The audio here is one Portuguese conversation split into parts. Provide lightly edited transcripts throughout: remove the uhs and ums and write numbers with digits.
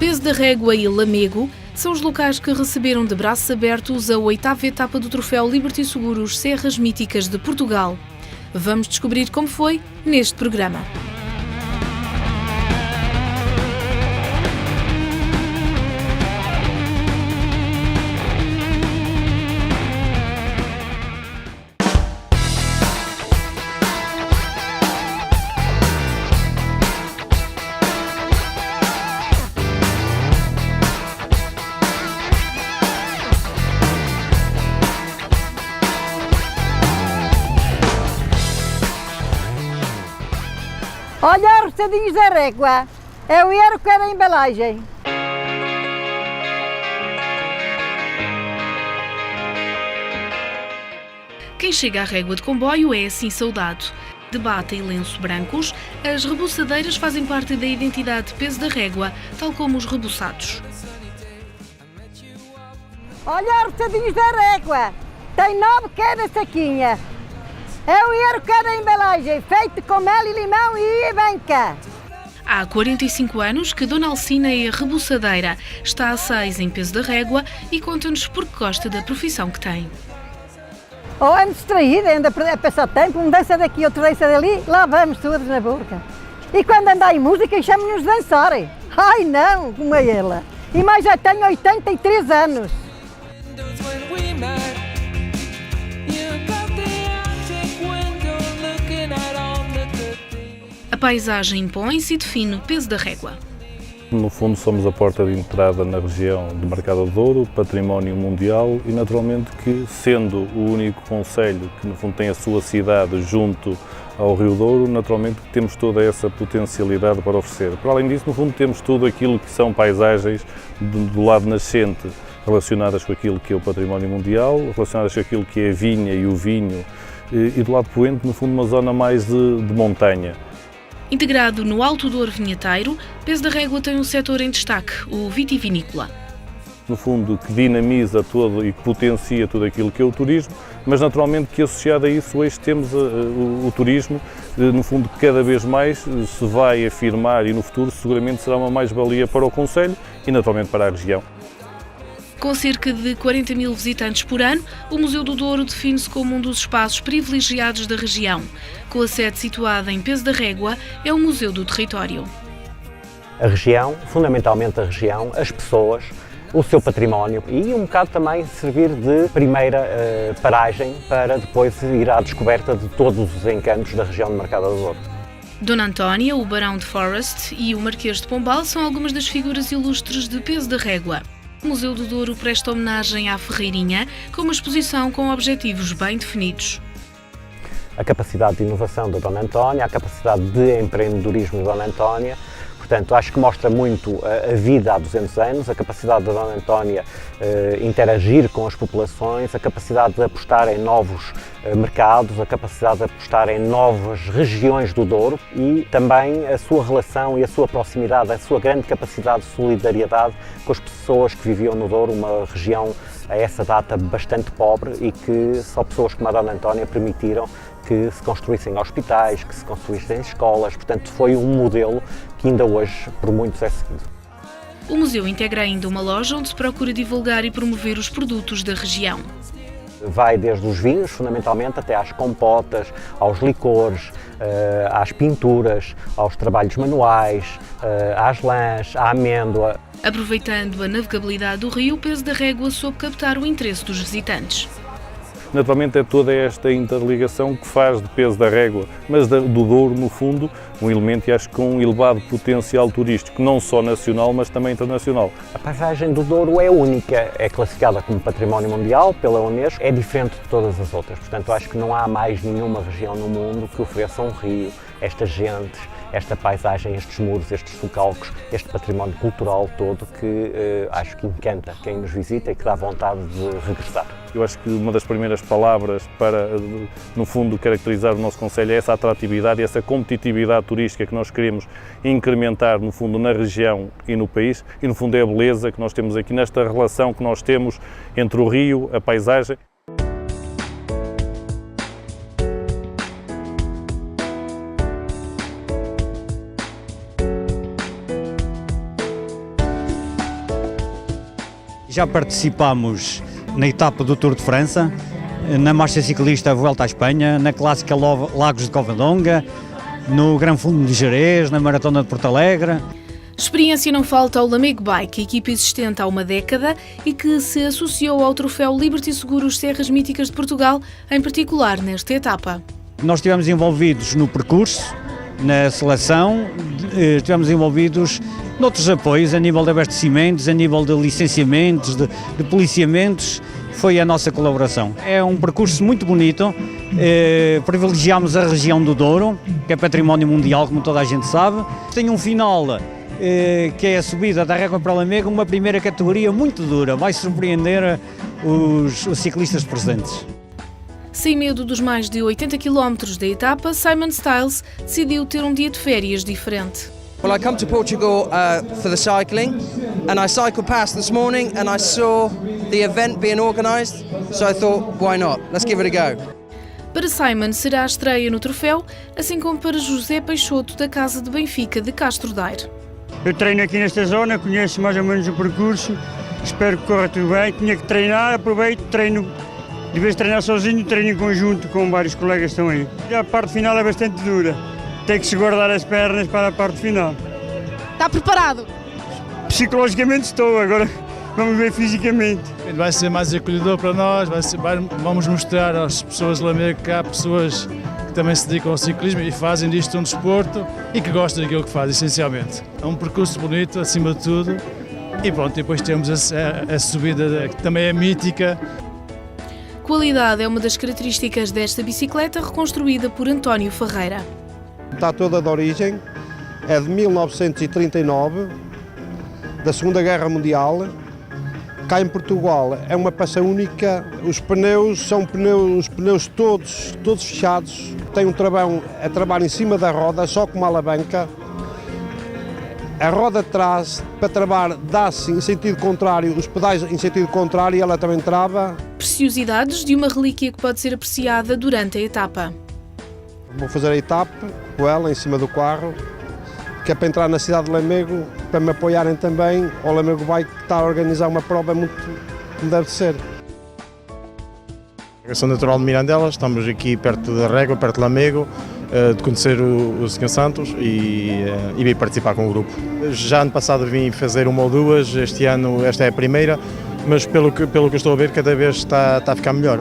Peso da Régua e Lamego são os locais que receberam de braços abertos a 8ª etapa do troféu Liberty Seguros Serras Míticas de Portugal. Vamos descobrir como foi neste programa. Olha os roçadinhos da régua, é o euro que é da embalagem. Quem chega à régua de comboio é assim saudado. De bata e lenço brancos, as rebuçadeiras fazem parte da identidade de peso da régua, tal como os rebuçados. Olha os roçadinhos da régua, tem 9 cada saquinha. É o euro que é da embalagem, feito com mel e limão e banca. Há 45 anos que Dona Alcina é rebuçadeira, está há 6 em peso da régua e conta-nos porque gosta da profissão que tem. Ou ando distraída, ando a passar tempo, um dança daqui, outro dança dali, lá vamos todos na boca. E quando anda em música, chamam-nos de dançar. Ai não, como é ela. E mais já tenho 83 anos. A paisagem impõe-se e define o peso da régua. No fundo somos a porta de entrada na região de Marcada de Douro, património mundial e naturalmente que, sendo o único concelho que no fundo tem a sua cidade junto ao Rio Douro, naturalmente temos toda essa potencialidade para oferecer. Para além disso, no fundo temos tudo aquilo que são paisagens do lado nascente relacionadas com aquilo que é o património mundial, relacionadas com aquilo que é a vinha e o vinho e do lado poente, no fundo uma zona mais de montanha. Integrado no Alto Douro Vinheteiro, Peso da Régua tem um setor em destaque, o vitivinícola. No fundo, que dinamiza todo e que potencia tudo aquilo que é o turismo, mas naturalmente que associado a isso hoje temos o turismo, no fundo cada vez mais se vai afirmar e no futuro seguramente será uma mais-valia para o concelho e naturalmente para a região. Com cerca de 40 mil visitantes por ano, o Museu do Douro define-se como um dos espaços privilegiados da região. Com a sede situada em Peso da Régua, é o Museu do Território. A região, fundamentalmente a região, as pessoas, o seu património e um bocado também servir de primeira paragem para depois ir à descoberta de todos os encantos da região de Marcada do Douro. Dona Antónia, o Barão de Forest e o Marquês de Pombal são algumas das figuras ilustres de Peso da Régua. O Museu do Douro presta homenagem à Ferreirinha, com uma exposição com objetivos bem definidos. A capacidade de inovação da Dona Antónia, a capacidade de empreendedorismo da Dona Antónia, portanto acho que mostra muito a vida há 200 anos, a capacidade da Dona Antónia interagir com as populações, a capacidade de apostar em novos mercados, a capacidade de apostar em novas regiões do Douro e também a sua relação e a sua proximidade, a sua grande capacidade de solidariedade com as pessoas que viviam no Douro, uma região a essa data bastante pobre e que só pessoas como a Dona Antónia permitiram que se construíssem hospitais, que se construíssem escolas, portanto foi um modelo que ainda hoje por muitos é seguido. O museu integra ainda uma loja onde se procura divulgar e promover os produtos da região. Vai desde os vinhos, fundamentalmente, até às compotas, aos licores, às pinturas, aos trabalhos manuais, às lãs, à amêndoa. Aproveitando a navegabilidade do rio, Peso da Régua soube captar o interesse dos visitantes. Naturalmente é toda esta interligação que faz de Peso da Régua, mas do Douro, no fundo, um elemento e acho que com um elevado potencial turístico, não só nacional, mas também internacional. A paisagem do Douro é única, é classificada como Património Mundial pela Unesco, é diferente de todas as outras, portanto acho que não há mais nenhuma região no mundo que ofereça um rio, estas gentes, esta paisagem, estes muros, estes sulcalcos, este património cultural todo que acho que encanta quem nos visita e que dá vontade de regressar. Eu acho que uma das primeiras palavras para, no fundo, caracterizar o nosso concelho é essa atratividade e essa competitividade turística que nós queremos incrementar, no fundo, na região e no país, e no fundo é a beleza que nós temos aqui nesta relação que nós temos entre o rio, a paisagem. Já participámos na etapa do Tour de França, na marcha ciclista Vuelta à Espanha, na clássica Lagos de Covadonga, no Gran Fundo de Jerez, na Maratona de Porto Alegre. Experiência não falta ao Lamego Bike, equipa existente há uma década e que se associou ao troféu Liberty Seguros Serras Míticas de Portugal, em particular nesta etapa. Nós estivemos envolvidos no percurso, na seleção, estivemos envolvidos noutros apoios, a nível de abastecimentos, a nível de licenciamentos, de policiamentos, foi a nossa colaboração. É um percurso muito bonito, privilegiámos a região do Douro, que é património mundial, como toda a gente sabe. Tem um final que é a subida da Régua para Lamego, uma primeira categoria muito dura, vai surpreender os ciclistas presentes. Sem medo dos mais de 80 km da etapa, Simon Stiles decidiu ter um dia de férias diferente. Well, I come to Portugal for the cycling, and I cycled past this morning and I saw the event being organised, so I thought, why not? Let's give it a go. Para Simon será a estreia no troféu, assim como para José Peixoto da Casa de Benfica de Castro Daire. Eu treino aqui nesta zona, conheço mais ou menos o percurso, espero que corra tudo bem. Tinha que treinar, aproveito, treino. De vez de treinar sozinho, treino em conjunto com vários colegas que estão aí. A parte final é bastante dura, tem que se guardar as pernas para a parte final. Está preparado? Psicologicamente estou, agora vamos ver fisicamente. Vai ser mais acolhedor para nós, vamos mostrar às pessoas de Lamego que há pessoas que também se dedicam ao ciclismo e fazem disto um desporto e que gostam daquilo que fazem, essencialmente. É um percurso bonito, acima de tudo, e pronto, depois temos a subida que também é mítica. Qualidade é uma das características desta bicicleta reconstruída por António Ferreira. Está toda de origem, é de 1939, da Segunda Guerra Mundial. Cá em Portugal é uma peça única, os pneus são pneus todos fechados, tem um travão a travar em cima da roda, só com uma alavanca. A roda de trás, para travar, dá-se em sentido contrário, os pedais em sentido contrário e ela também trava. Preciosidades de uma relíquia que pode ser apreciada durante a etapa. Vou fazer a etapa com ela em cima do carro, que é para entrar na cidade de Lamego, para me apoiarem também. O Lamego Bike está a organizar uma prova muito como deve ser. Eu sou natural de Mirandela, estamos aqui perto da Régua, perto de Lamego, de conhecer o Sr. Santos e vim participar com o grupo. Já ano passado vim fazer uma ou duas, este ano esta é a primeira, mas pelo que eu estou a ver cada vez está a ficar melhor.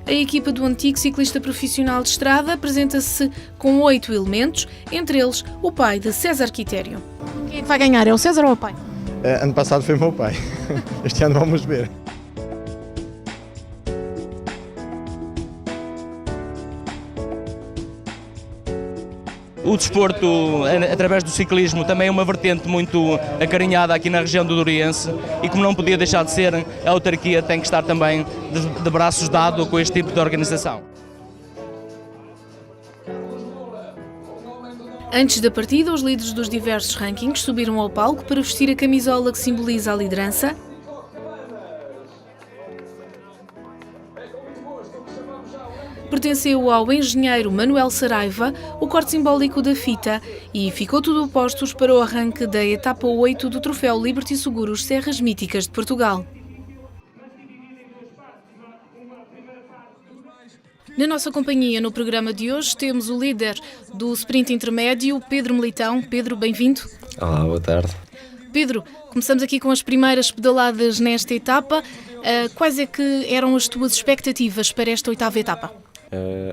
A equipa do antigo ciclista profissional de estrada apresenta-se com 8 elementos, entre eles o pai de César Quitério. Quem é que vai ganhar? É o César ou o pai? Ano passado foi o meu pai, este ano vamos ver. O desporto, através do ciclismo, também é uma vertente muito acarinhada aqui na região do Douriense e, como não podia deixar de ser, a autarquia tem que estar também de braços dados com este tipo de organização. Antes da partida, os líderes dos diversos rankings subiram ao palco para vestir a camisola que simboliza a liderança. Pertenceu ao engenheiro Manuel Saraiva o corte simbólico da fita e ficou tudo a postos para o arranque da etapa 8 do troféu Liberty Seguros Serras Míticas de Portugal. Na nossa companhia, no programa de hoje, temos o líder do sprint intermédio, Pedro Militão. Pedro, bem-vindo. Olá, boa tarde. Pedro, começamos aqui com as primeiras pedaladas nesta etapa. Quais é que eram as tuas expectativas para esta 8ª etapa?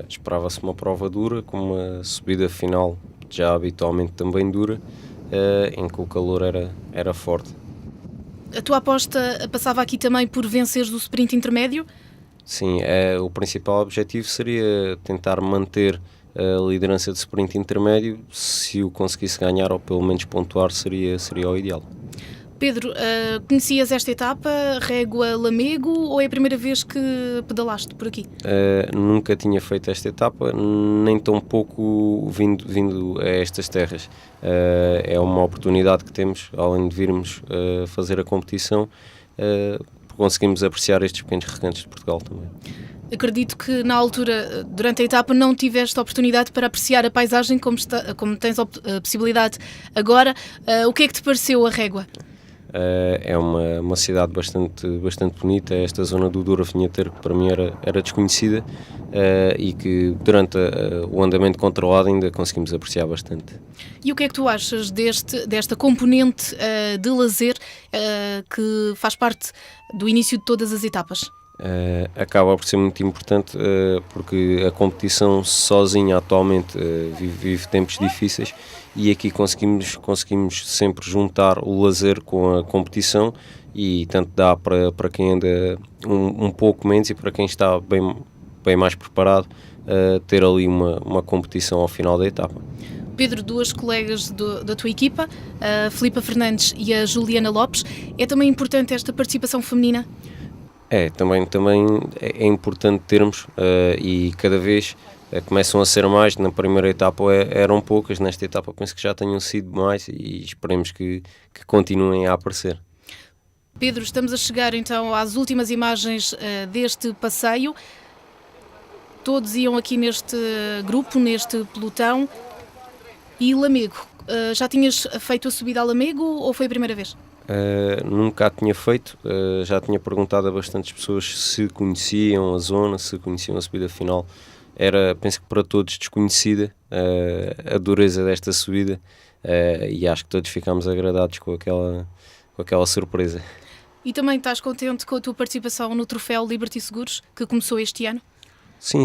Esperava-se uma prova dura, com uma subida final já habitualmente também dura, em que o calor era forte. A tua aposta passava aqui também por venceres o sprint intermédio? Sim, o principal objetivo seria tentar manter a liderança de sprint intermédio. Se o conseguisse ganhar ou pelo menos pontuar seria o ideal. Pedro, conhecias esta etapa, Régua Lamego, ou é a primeira vez que pedalaste por aqui? Nunca tinha feito esta etapa, nem tão pouco vindo a estas terras. É uma oportunidade que temos, além de virmos fazer a competição, conseguimos apreciar estes pequenos recantos de Portugal também. Acredito que na altura, durante a etapa, não tiveste a oportunidade para apreciar a paisagem como tens a possibilidade agora. O que é que te pareceu a Régua? É uma cidade bastante bonita. Esta zona do Douro Vinheteiro, que para mim era desconhecida, e que durante o andamento controlado ainda conseguimos apreciar bastante. E o que é que tu achas desta componente de lazer que faz parte do início de todas as etapas? Acaba por ser muito importante, porque a competição sozinha atualmente vive tempos difíceis, e aqui conseguimos sempre juntar o lazer com a competição, e tanto dá para quem anda um pouco menos e para quem está bem mais preparado, ter ali uma competição ao final da etapa. Pedro, duas colegas da tua equipa, a Filipa Fernandes e a Juliana Lopes, é também importante esta participação feminina? Também é importante termos, e cada vez começam a ser mais. Na primeira etapa eram poucas, nesta etapa penso que já tenham sido mais, e esperemos que continuem a aparecer. Pedro, estamos a chegar então às últimas imagens deste passeio. Todos iam aqui neste grupo, neste pelotão. E Lamego, já tinhas feito a subida a Lamego ou foi a primeira vez? Nunca a tinha feito, já tinha perguntado a bastantes pessoas se conheciam a zona, se conheciam a subida final. Penso que para todos desconhecida a dureza desta subida, e acho que todos ficámos agradados com aquela surpresa. E também estás contente com a tua participação no troféu Liberty Seguros, que começou este ano? Sim,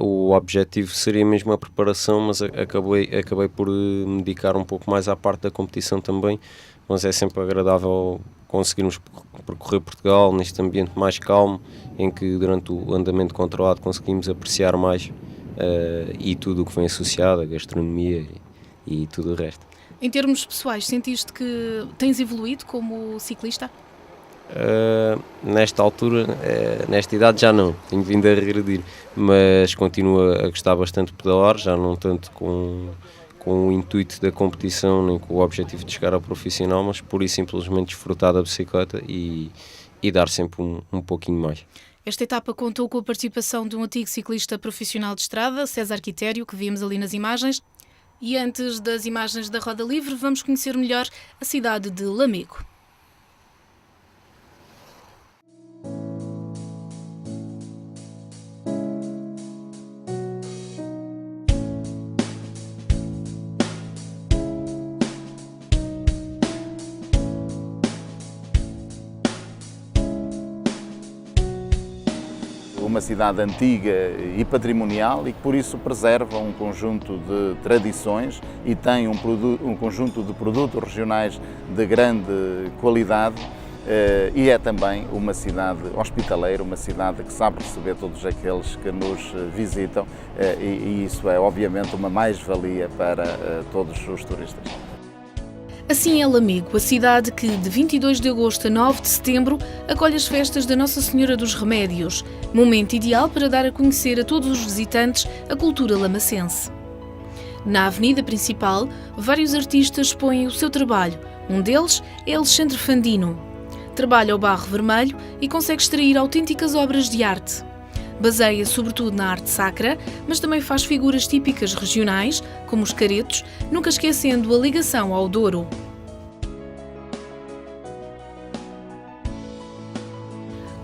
o objetivo seria mesmo a preparação, mas acabei por me dedicar um pouco mais à parte da competição também. Mas é sempre agradável conseguirmos percorrer Portugal neste ambiente mais calmo, em que durante o andamento controlado conseguimos apreciar mais e tudo o que vem associado, a gastronomia e tudo o resto. Em termos pessoais, sentiste que tens evoluído como ciclista? Nesta altura, nesta idade já não, tenho vindo a regredir, mas continuo a gostar bastante de pedalar, já não tanto com o intuito da competição nem com o objetivo de chegar ao profissional, mas pura e simplesmente desfrutar da bicicleta e dar sempre um pouquinho mais. Esta etapa contou com a participação de um antigo ciclista profissional de estrada, César Quitério, que vimos ali nas imagens. E antes das imagens da Roda Livre, vamos conhecer melhor a cidade de Lamego. Uma cidade antiga e patrimonial, e que por isso preserva um conjunto de tradições e tem um conjunto de produtos regionais de grande qualidade, e é também uma cidade hospitaleira, uma cidade que sabe receber todos aqueles que nos visitam, e isso é obviamente uma mais-valia para todos os turistas. Assim é Lamego, a cidade que de 22 de agosto a 9 de setembro acolhe as festas da Nossa Senhora dos Remédios, momento ideal para dar a conhecer a todos os visitantes a cultura lamacense. Na avenida principal, vários artistas expõem o seu trabalho, um deles é Alexandre Fandino. Trabalha o barro vermelho e consegue extrair autênticas obras de arte. Baseia sobretudo na arte sacra, mas também faz figuras típicas regionais, como os caretos, nunca esquecendo a ligação ao Douro.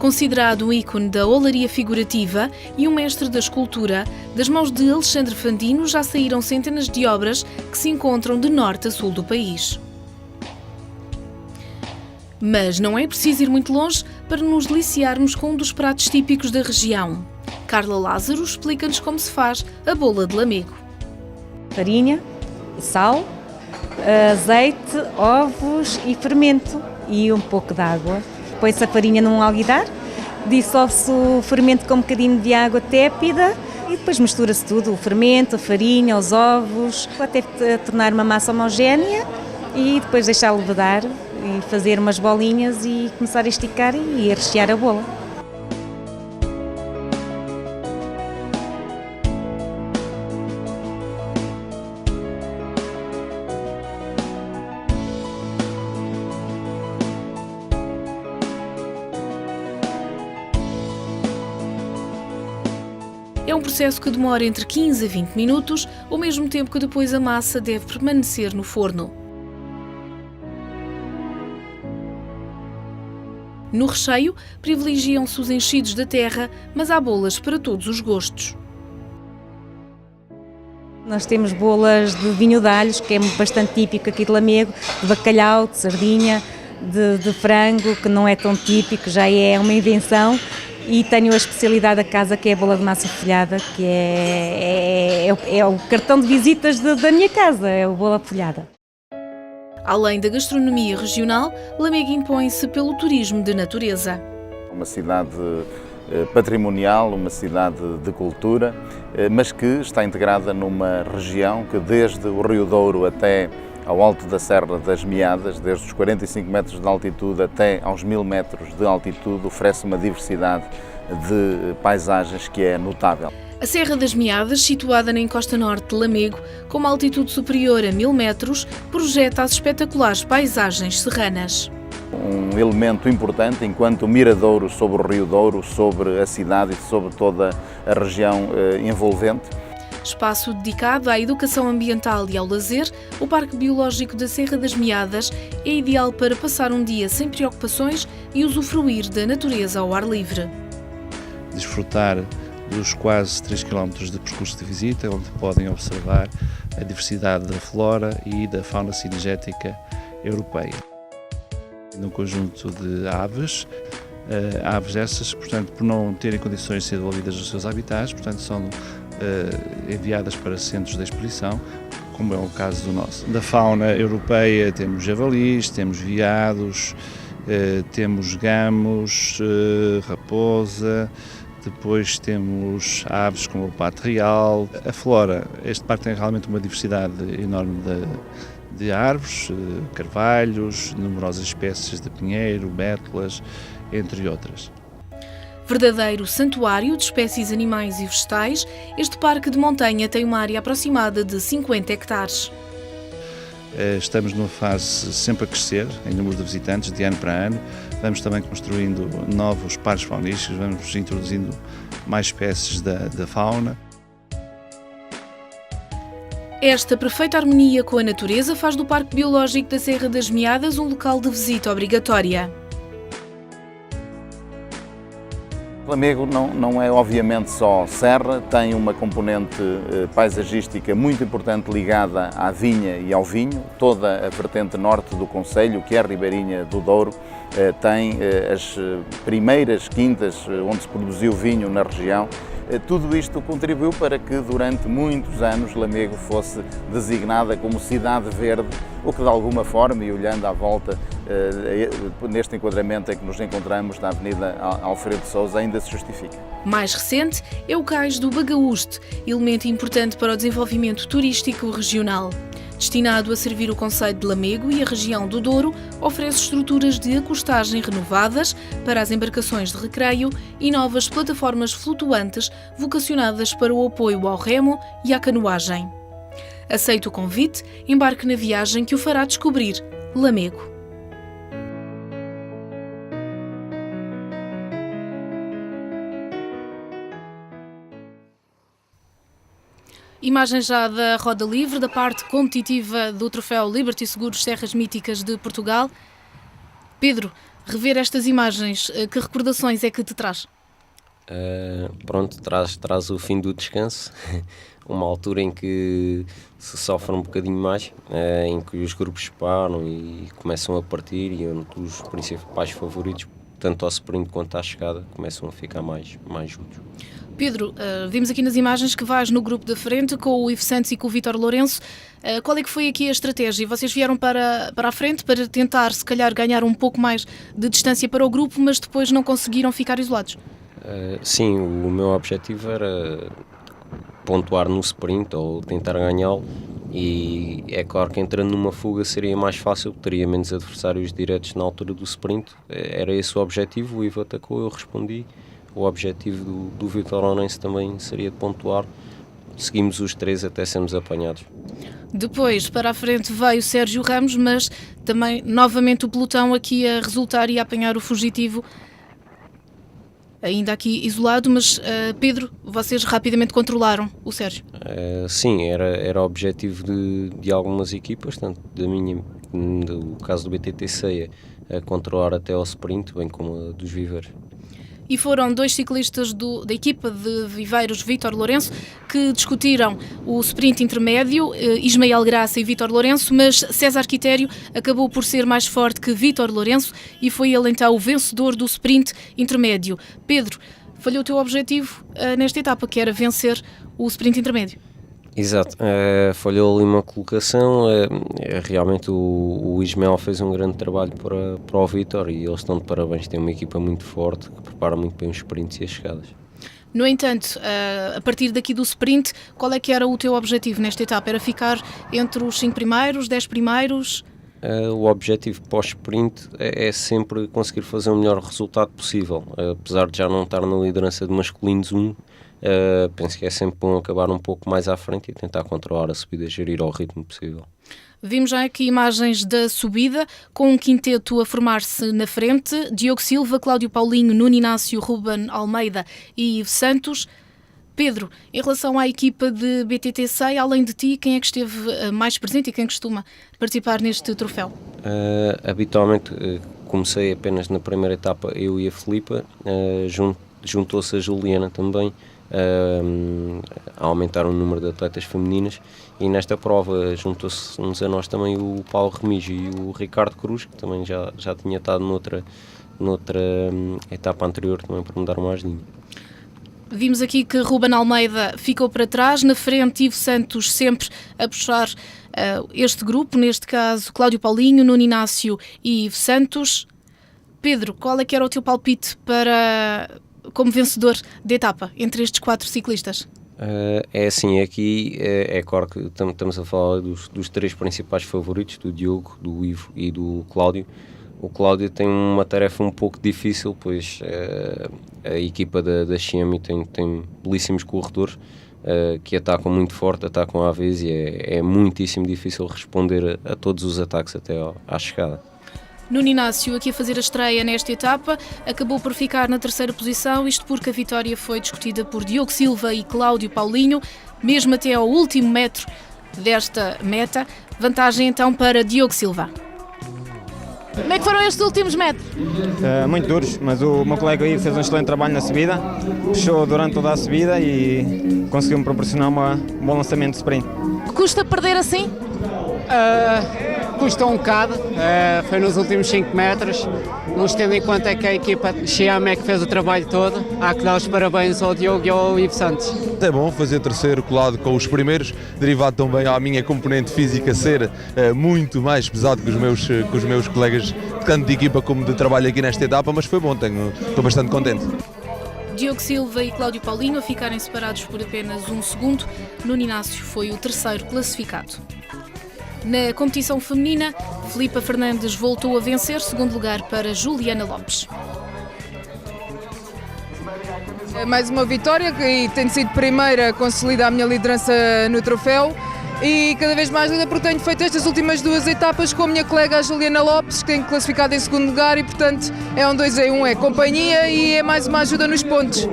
Considerado um ícone da olaria figurativa e um mestre da escultura, das mãos de Alexandre Fandino já saíram centenas de obras que se encontram de norte a sul do país. Mas não é preciso ir muito longe para nos deliciarmos com um dos pratos típicos da região. Carla Lázaro explica-nos como se faz a bola de Lamego. Farinha, sal, azeite, ovos e fermento e um pouco de água. Põe-se a farinha num alguidar, dissolve-se o fermento com um bocadinho de água tépida e depois mistura-se tudo, o fermento, a farinha, os ovos, até tornar uma massa homogénea e depois deixá-lo levedar e fazer umas bolinhas e começar a esticar e a rechear a bola. É um processo que demora entre 15 a 20 minutos, ao mesmo tempo que depois a massa deve permanecer no forno. No recheio, privilegiam-se os enchidos da terra, mas há bolas para todos os gostos. Nós temos bolas de vinho de alhos, que é bastante típico aqui de Lamego, de bacalhau, de sardinha, de frango, que não é tão típico, já é uma invenção. E tenho a especialidade da casa, que é a bola de massa folhada, que é o cartão de visitas da minha casa, é a bola folhada. Além da gastronomia regional, Lamego impõe-se pelo turismo de natureza. Uma cidade patrimonial, uma cidade de cultura, mas que está integrada numa região que desde o Rio Douro até ao alto da Serra das Meadas, desde os 45 metros de altitude até aos 1000 metros de altitude, oferece uma diversidade de paisagens que é notável. A Serra das Meadas, situada na encosta norte de Lamego, com uma altitude superior a 1000 metros, projeta as espetaculares paisagens serranas. Um elemento importante enquanto miradouro sobre o Rio Douro, sobre a cidade e sobre toda a região envolvente. Espaço dedicado à educação ambiental e ao lazer, o Parque Biológico da Serra das Meadas é ideal para passar um dia sem preocupações e usufruir da natureza ao ar livre. Desfrutar dos quase 3 km de percurso de visita, onde podem observar a diversidade da flora e da fauna cinegética europeia. Num conjunto de aves essas, portanto, por não terem condições de ser devolvidas aos seus habitats, portanto, são enviadas para centros de exposição, como é o caso do nosso. Da fauna europeia temos javalis, temos veados, temos gamos, raposa, depois temos aves como o pato real. A flora, este parque tem realmente uma diversidade enorme de árvores, carvalhos, numerosas espécies de pinheiro, bétulas, entre outras. Verdadeiro santuário de espécies animais e vegetais, este parque de montanha tem uma área aproximada de 50 hectares. Estamos numa fase sempre a crescer em número de visitantes, de ano para ano. Vamos também construindo novos parques faunísticos, vamos introduzindo mais espécies da fauna. Esta perfeita harmonia com a natureza faz do Parque Biológico da Serra das Meadas um local de visita obrigatória. Lamego não é obviamente só serra, tem uma componente paisagística muito importante ligada à vinha e ao vinho. Toda a vertente norte do concelho, que é a Ribeirinha do Douro, tem as primeiras quintas onde se produziu vinho na região. Tudo isto contribuiu para que durante muitos anos Lamego fosse designada como cidade verde, o que de alguma forma, e olhando à volta neste enquadramento em que nos encontramos na Avenida Alfredo de Sousa, ainda se justifica. Mais recente é o cais do Bagaúste, elemento importante para o desenvolvimento turístico regional. Destinado a servir o concelho de Lamego e a região do Douro, oferece estruturas de acostagem renovadas para as embarcações de recreio e novas plataformas flutuantes vocacionadas para o apoio ao remo e à canoagem. Aceite o convite, embarque na viagem que o fará descobrir Lamego. Imagem já da roda livre, da parte competitiva do troféu Liberty Seguros Serras Míticas de Portugal. Pedro, rever estas imagens, que recordações é que te traz? Traz o fim do descanso, uma altura em que se sofre um bocadinho mais, em que os grupos param e começam a partir e onde os principais favoritos, tanto ao sprint quanto à chegada, começam a ficar mais juntos. Pedro, vimos aqui nas imagens que vais no grupo da frente com o Ivo Santos e com o Vítor Lourenço. Qual é que foi aqui a estratégia? Vocês vieram para a frente para tentar, se calhar, ganhar um pouco mais de distância para o grupo, mas depois não conseguiram ficar isolados? Sim, o meu objetivo era pontuar no sprint ou tentar ganhá-lo, e é claro que entrando numa fuga seria mais fácil, teria menos adversários diretos na altura do sprint. Era esse o objetivo, o Ivo atacou, eu respondi. O objetivo do Vítor Lourenço também seria de pontuar. Seguimos os três até sermos apanhados. Depois, para a frente, veio o Sérgio Ramos, mas também novamente o pelotão aqui a resultar e a apanhar o fugitivo, ainda aqui isolado, mas Pedro, vocês rapidamente controlaram o Sérgio? Sim, era o objetivo de algumas equipas, tanto da minha, do caso do BTT Ceia, a controlar até ao sprint, bem como a dos viveiros. E foram 2 ciclistas da equipa de Viveiros, Vítor Lourenço, que discutiram o sprint intermédio, Ismael Graça e Vítor Lourenço, mas César Quitério acabou por ser mais forte que Vítor Lourenço e foi ele então o vencedor do sprint intermédio. Pedro, falhou o teu objetivo nesta etapa, que era vencer o sprint intermédio. Exato, falhou ali uma colocação, realmente o Ismael fez um grande trabalho para o Vítor e eles estão de parabéns, têm uma equipa muito forte que prepara muito bem os sprints e as chegadas. No entanto, a partir daqui do sprint, qual é que era o teu objetivo nesta etapa? Era ficar entre os 5 primeiros, 10 primeiros? O objetivo pós-sprint é sempre conseguir fazer o melhor resultado possível, apesar de já não estar na liderança de masculinos 1. Penso que é sempre bom acabar um pouco mais à frente e tentar controlar a subida, gerir ao ritmo possível. Vimos já aqui imagens da subida, com um quinteto a formar-se na frente: Diogo Silva, Cláudio Paulinho, Nuno Inácio, Ruben Almeida e Ivo Santos. Pedro, em relação à equipa de BTT-SEI, além de ti, quem é que esteve mais presente e quem costuma participar neste troféu? Habitualmente comecei apenas na primeira etapa, eu e a Filipa, juntou-se a Juliana também, a aumentar o número de atletas femininas, e nesta prova juntou-se a nós também o Paulo Remígio e o Ricardo Cruz, que também já tinha estado noutra etapa anterior também para me dar uma ajudinha. Vimos aqui que Ruben Almeida ficou para trás, na frente Ivo Santos sempre a puxar este grupo, neste caso Cláudio Paulinho, Nuno Inácio e Ivo Santos. Pedro, qual é que era o teu palpite como vencedor da etapa entre estes 4 ciclistas? É assim, aqui é claro que estamos a falar dos 3 principais favoritos, do Diogo, do Ivo e do Cláudio. O Cláudio tem uma tarefa um pouco difícil, pois a equipa da Xiaomi tem belíssimos corredores que atacam muito forte, atacam à vez, e é muitíssimo difícil responder a todos os ataques até à chegada. Nuno Inácio, aqui a fazer a estreia nesta etapa, acabou por ficar na 3ª posição, isto porque a vitória foi discutida por Diogo Silva e Cláudio Paulinho, mesmo até ao último metro desta meta. Vantagem então para Diogo Silva. Como é que foram estes últimos metros? Muito duros, mas o meu colega aí fez um excelente trabalho na subida, puxou durante toda a subida e conseguiu-me proporcionar um bom lançamento de sprint. Custa perder assim? Custa um bocado, foi nos últimos 5 metros, mas tendo em conta que a equipa Xiaomi que fez o trabalho todo, há que dar os parabéns ao Diogo e ao Ivo Santos. É bom fazer terceiro colado com os primeiros, derivado também à minha componente física ser muito mais pesado que os meus colegas, tanto de equipa como de trabalho aqui nesta etapa, mas foi bom, estou bastante contente. Diogo Silva e Cláudio Paulinho a ficarem separados por apenas 1 segundo, Nuno Inácio foi o 3º classificado. Na competição feminina, Filipa Fernandes voltou a vencer, 2º lugar para Juliana Lopes. Mais uma vitória e tenho sido primeira a consolidar a minha liderança no troféu e cada vez mais líder porque tenho feito estas últimas 2 etapas com a minha colega Juliana Lopes, que tem classificado em 2º lugar e portanto é um 2 em 1, é companhia e é mais uma ajuda nos pontos.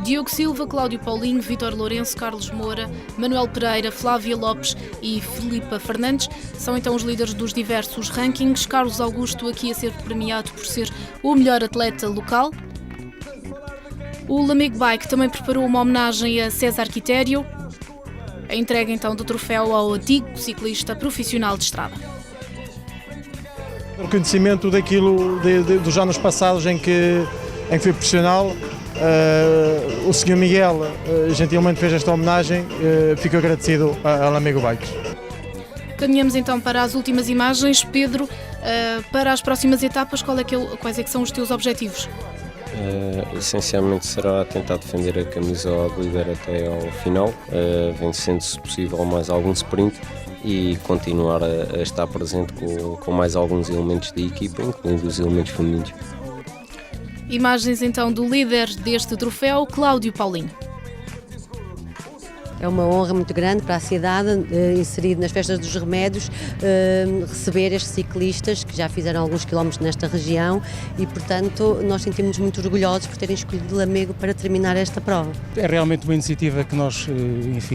Diogo Silva, Cláudio Paulinho, Vítor Lourenço, Carlos Moura, Manuel Pereira, Flávia Lopes e Filipa Fernandes são então os líderes dos diversos rankings. Carlos Augusto aqui a ser premiado por ser o melhor atleta local. O Lamego Bike também preparou uma homenagem a César Quitério. A entrega então do troféu ao antigo ciclista profissional de estrada. O reconhecimento daquilo dos anos passados em que fui profissional. O Sr. Miguel gentilmente fez esta homenagem, fico agradecido a Lamego Bikes. Caminhamos então para as últimas imagens. Pedro, para as próximas etapas, quais é que são os teus objetivos? Essencialmente será tentar defender a camisola de líder até ao final, vencendo se possível mais algum sprint e continuar a estar presente com mais alguns elementos da equipa, incluindo os elementos femininos. Imagens então do líder deste troféu, Cláudio Paulinho. É uma honra muito grande para a cidade, inserido nas festas dos remédios, receber estes ciclistas que já fizeram alguns quilómetros nesta região e, portanto, nós sentimos-nos muito orgulhosos por terem escolhido Lamego para terminar esta prova. É realmente uma iniciativa que nós,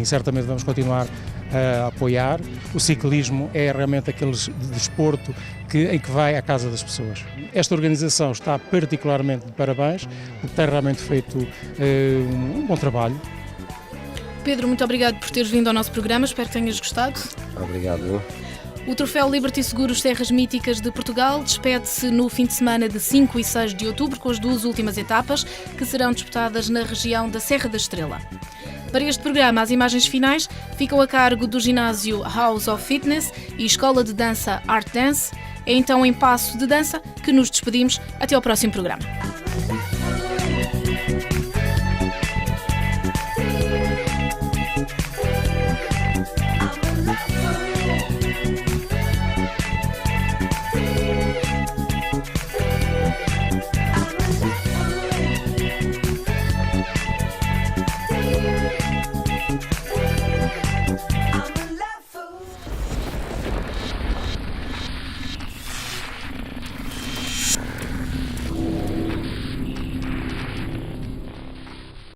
certamente vamos continuar a apoiar. O ciclismo é realmente aquele desporto em que vai à casa das pessoas. Esta organização está particularmente de parabéns, porque tem realmente feito um bom trabalho. Pedro, muito obrigado por teres vindo ao nosso programa, espero que tenhas gostado. Obrigado. O troféu Liberty Seguros Serras Míticas de Portugal despede-se no fim de semana de 5 e 6 de outubro com as 2 últimas etapas que serão disputadas na região da Serra da Estrela. Para este programa, as imagens finais ficam a cargo do ginásio House of Fitness e Escola de Dança Art Dance. É então em Passo de Dança que nos despedimos. Até ao próximo programa.